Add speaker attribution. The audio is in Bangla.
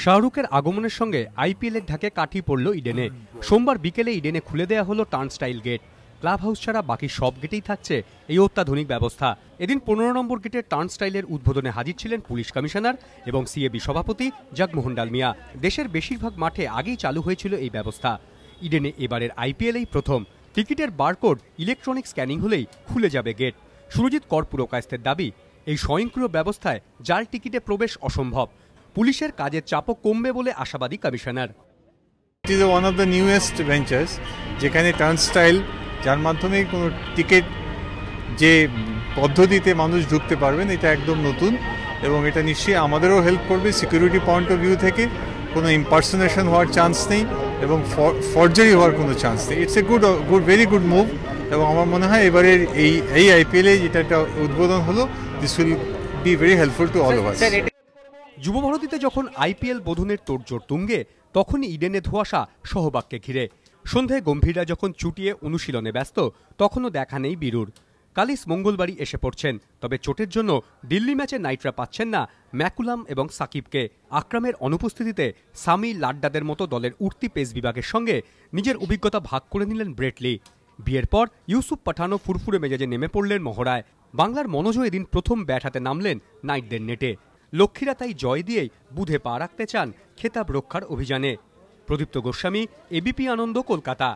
Speaker 1: শাহরুখের আগমনের সঙ্গে আইপিএলের ঢাকে কাঠি পড়ল ইডেনে। সোমবার বিকেলে ইডেনে খুলে দেয়া হলো টার্নস্টাইল গেট। ক্লাব হাউস ছাড়া বাকি সব গেটেই থাকছে এই অত্যাধুনিক ব্যবস্থা। এদিন 15 নম্বর গেটের টার্নস্টাইলের উদ্বোধনে হাজির ছিলেন পুলিশ কমিশনার এবং সিএবি সভাপতি জগমোহন ডালমিয়া। দেশের বেশিরভাগ মাঠে আগেই চালু হয়েছিল এই ব্যবস্থা। ইডেনে এবারের আইপিএলেই প্রথম। টিকিটের বারকোড ইলেকট্রনিক স্ক্যানিং হলেই খুলে যাবে গেট। সুরজিৎ কর পুরকায়স্থের দাবি, এই স্বয়ংক্রিয় ব্যবস্থায় জাল টিকিটে প্রবেশ অসম্ভব। পুলিশের কাজের চাপও কমবে বলে আশাবাদী commissioner.
Speaker 2: It is one of the newest ventures, যেখানে টার্নস্টাইল, যার মাধ্যমে কোনো টিকিট যে পদ্ধতিতে মানুষ ঢুকতে পারবেন, এটা একদম নতুন এবং এটা নিশ্চয়ই আমাদেরও হেল্প করবে সিকিউরিটি পয়েন্ট অফ ভিউ থেকে। কোনো ইম্পারসোনেশন হওয়ার চান্স নেই এবং ফরজারি হওয়ার কোনো চান্স নেই। It's a very good move এবং আমার মনে হয় এবারের এই আইপিএলে যেটা একটা উদ্বোধন হলো, this will be very helpful to all of us.
Speaker 1: যুবভারতীতে যখন আইপিএল বোধনের তোড়জোড় তুঙ্গে, তখনই ইডেনে ধোঁয়াশা সহবাগকে ঘিরে। সন্ধ্যায় গম্ভীরা যখন চুটিয়ে অনুশীলনে ব্যস্ত, তখনও দেখা নেই বীরুর। কালিস মঙ্গলবারই এসে পড়ছেন, তবে চোটের জন্য দিল্লি ম্যাচে নাইটরা পাচ্ছেন না ম্যাকুলাম এবং সাকিবকে। আকরামের অনুপস্থিতিতে সামি লাড্ডাদের মতো দলের উঠতি পেস বিভাগের সঙ্গে নিজের অভিজ্ঞতা ভাগ করে নিলেন ব্রেটলি। বিয়ের পর ইউসুফ পাঠানও ফুরফুরে মেজাজে নেমে পড়লেন মহড়ায়। বাংলার মনোজ এদিন প্রথম ব্যাট হাতে নামলেন নাইটদের নেটে। লক্ষ্মীরা তাই জয় দিয়েই বুধে পা রাখতে চান খেতাব রক্ষার অভিযানে। প্রদীপ্ত গোস্বামী, এবিপি আনন্দ, কলকাতা।